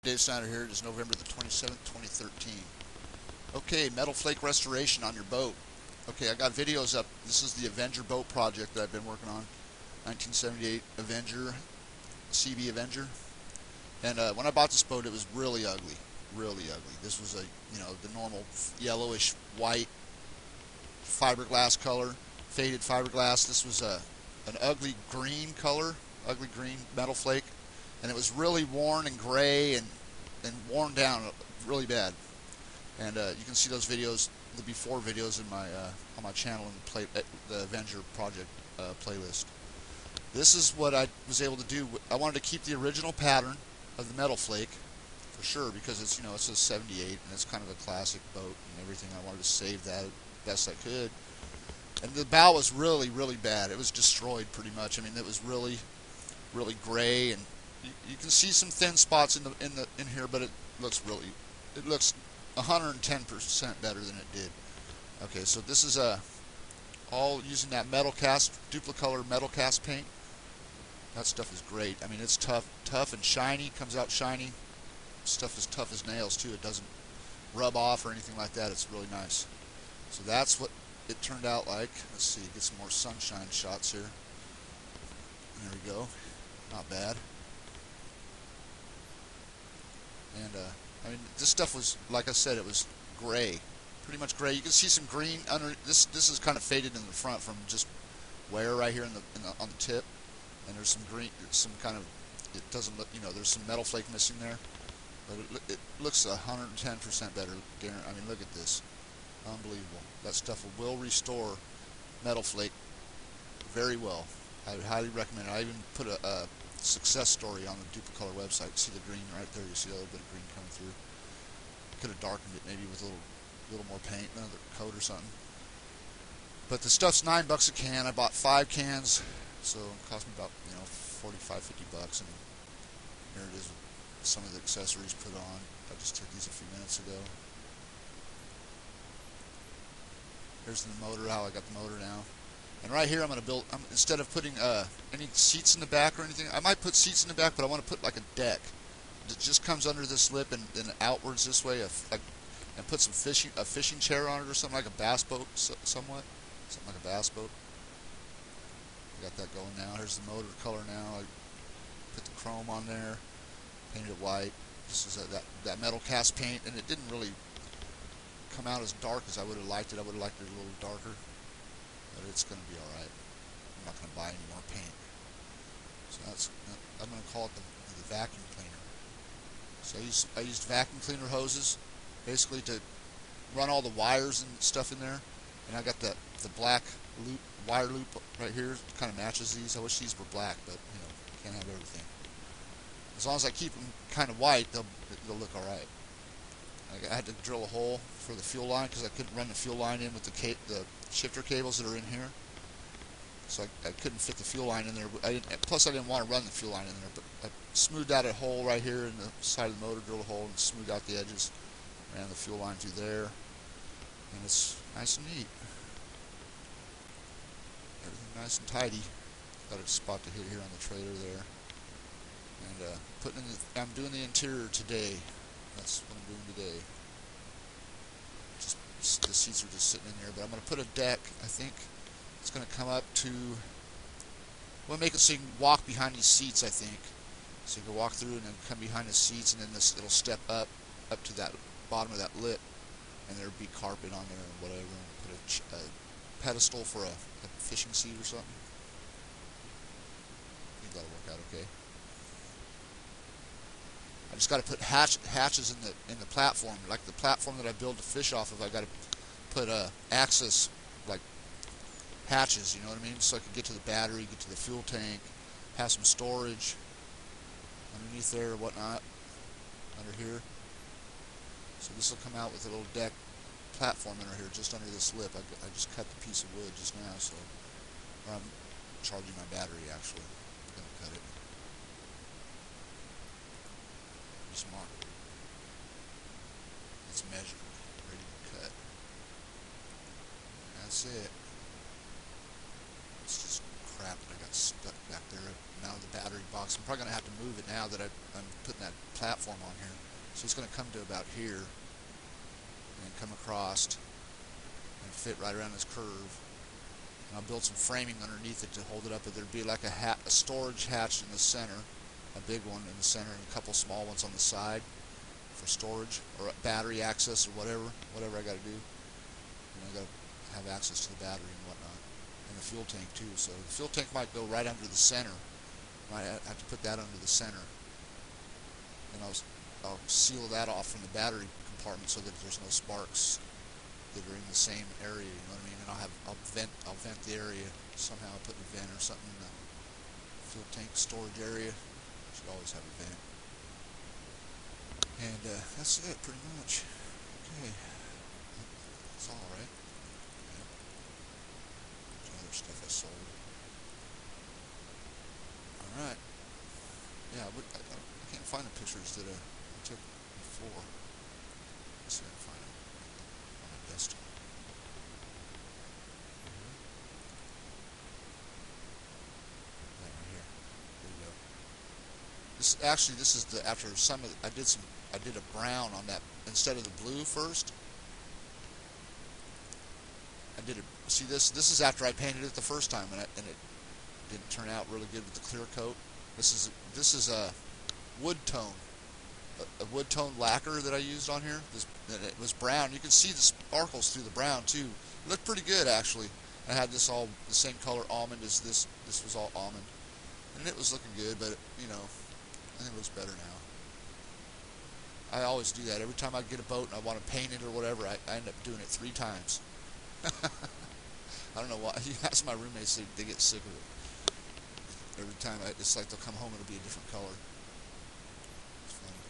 Dave Snyder here. It is November the 27th, 2013. Okay, metal flake restoration on your boat. Okay, I got videos up. This is the Avenger boat project that I've been working on. 1978 Avenger, CB Avenger. And when I bought this boat, it was really ugly. Really ugly. This was the normal yellowish white fiberglass color, faded fiberglass. This was an ugly green color, ugly green metal flake. And it was really worn and gray and worn down really bad. And you can see those videos, the before videos, in my on my channel in the Avenger project playlist. This is what I was able to do. I wanted to keep the original pattern of the metal flake for sure, because it's it's a 78 and it's kind of a classic boat and everything. I wanted to save that best I could. And the bow was really bad. It was destroyed pretty much. I mean, it was really gray, and you can see some thin spots in here, but it looks 110% better than it did. Okay, so this is all using that metal cast, duplicolor metal cast paint. That stuff is great. I mean, it's tough and shiny. Comes out shiny. Stuff is tough as nails too. It doesn't rub off or anything like that. It's really nice. So that's what it turned out like. Let's see, get some more sunshine shots here. There we go. Not bad. And I mean, this stuff was, like I said, it was gray, pretty much gray. You can see some green under this. This is kind of faded in the front from just wear right here on the tip, and there's some green, some kind of. It doesn't look, there's some metal flake missing there, but it looks 110% better. I mean, look at this, unbelievable. That stuff will restore metal flake very well. I would highly recommend it. I even put a success story on the Duplicolor website. See the green right there? You see a little bit of green coming through. Could have darkened it maybe with a little more paint, another coat or something. But the stuff's $9 a can. I bought 5 cans, so it cost me about 45-50 bucks. And here it is with some of the accessories put on. I just took these a few minutes ago. Here's the motor. How I got the motor now. And right here I'm going to build, instead of putting any seats in the back or anything, I might put seats in the back, but I want to put like a deck that just comes under this lip and outwards this way, and put some a fishing chair on it or something, like a bass boat, somewhat, something like a bass boat. I got that going now. Here's the motor color now. I put the chrome on there, painted it white. This is that metal cast paint, and it didn't really come out as dark as I would have liked it. I would have liked it a little darker. But it's going to be alright. I'm not going to buy any more paint. So I'm going to call it the vacuum cleaner. So I used vacuum cleaner hoses basically to run all the wires and stuff in there. And I got the black wire loop right here. It kind of matches these. I wish these were black, but can't have everything. As long as I keep them kind of white, they'll look alright. I had to drill a hole for the fuel line because I couldn't run the fuel line in with the shifter cables that are in here. So I couldn't fit the fuel line in there. Plus, I didn't want to run the fuel line in there. But I smoothed out a hole right here in the side of the motor, drilled a hole, and smoothed out the edges. Ran the fuel line through there. And it's nice and neat. Everything nice and tidy. Got a spot to hit here on the trailer there. And I'm doing the interior today. That's what I'm doing today. Just the seats are just sitting in there, but I'm going to put a deck. I think it's going to come up to. We'll make it so you can walk behind these seats. I think so you can walk through and then come behind the seats, and then it'll step up to that bottom of that lip, and there'll be carpet on there and whatever. And put a pedestal for a fishing seat or something. I think that'll work out okay. I just got to put hatches in the platform, like the platform that I build to fish off of. I got to put access, like hatches, you know what I mean, so I can get to the battery, get to the fuel tank, have some storage underneath there or whatnot, under here. So this will come out with a little deck platform under here, just under this lip. I just cut the piece of wood just now, so I'm charging my battery actually. I'm gonna cut it. Smart. It's measured, ready to cut. That's it. Let's just crap that I got stuck back there. Now the battery box. I'm probably going to have to move it now that I'm putting that platform on here. So it's going to come to about here and come across and fit right around this curve. And I'll build some framing underneath it to hold it up. But there'd be like a storage hatch in the center, a big one in the center, and a couple small ones on the side for storage or battery access or whatever I got to do. And I got to have access to the battery and whatnot, and the fuel tank too. So the fuel tank might go right under the center. Might have to put that under the center, and I'll seal that off from the battery compartment so that there's no sparks that are in the same area. You know what I mean? And I'll vent the area somehow. I'll put a vent or something in the fuel tank storage area. Should always have a vent. And that's it, pretty much. Okay, that's all right. Other stuff I sold. Alright. Yeah, I can't find the pictures that I took before. Let's see if I can find them on my desktop. Right here. There you go. This is the after some of I did a brown on that instead of the blue first. I did it. See this is after I painted it the first time, and it didn't turn out really good with the clear coat. This is a wood tone, a wood tone lacquer that I used on here. And it was brown. You can see the sparkles through the brown too. It looked pretty good actually. I had this all the same color almond as this. This was all almond, and it was looking good. But you know, I think it looks better now. I always do that every time I get a boat and I want to paint it or whatever. I end up doing it 3 times. I don't know why. You ask my roommates, they get sick of it. Every time, it's like they'll come home, it'll be a different color. It's funny.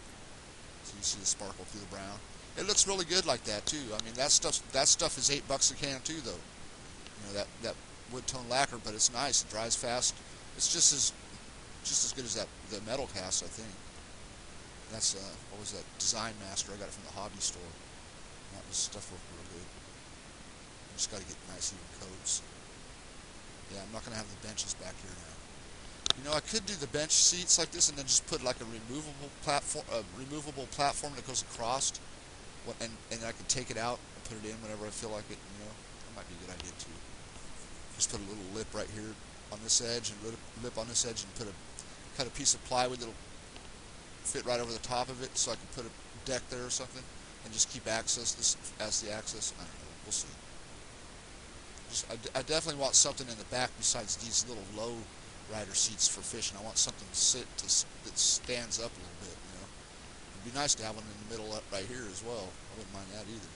So you see the sparkle through the brown. It looks really good like that too. I mean, that stuff is $8 a can too, though. You know that wood tone lacquer, but it's nice. It dries fast. It's just as good as the metal cast, I think. And that's what was that? Design Master. I got it from the hobby store. And that was stuff worked real good. Just got to get nice even coats. Yeah, I'm not going to have the benches back here now. You know, I could do the bench seats like this and then just put like a removable platform that goes across, and I could take it out and put it in whenever I feel like it. You know, that might be a good idea too. Just put a little lip right here on this edge and a little lip on this edge, and cut a piece of plywood that'll fit right over the top of it, so I can put a deck there or something, and just keep access this as the access. I don't know. We'll see. I definitely want something in the back besides these little low rider seats for fishing. I want something to sit that stands up a little bit. You know, it'd be nice to have one in the middle up right here as well. I wouldn't mind that either,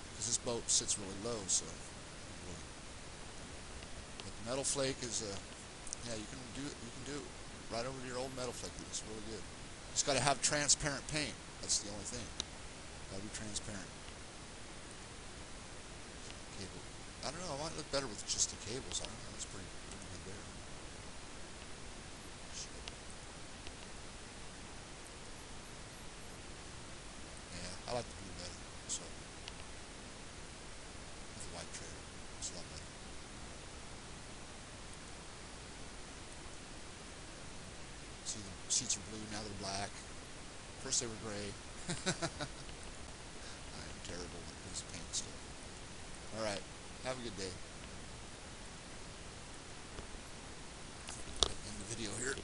because this boat sits really low. So, but the metal flake is yeah, you can do it right over to your old metal flake. It's really good. Just got to have transparent paint. That's the only thing. Got to be transparent. Cable. I don't know. I might look better with just the cables. I don't know. It's pretty good there. Yeah, I like the blue better. So with the white tray, it's a lot better. See, the seats are blue, now they're black. First they were gray. I am terrible when it comes to paint stuff. Alright, have a good day. End the video here.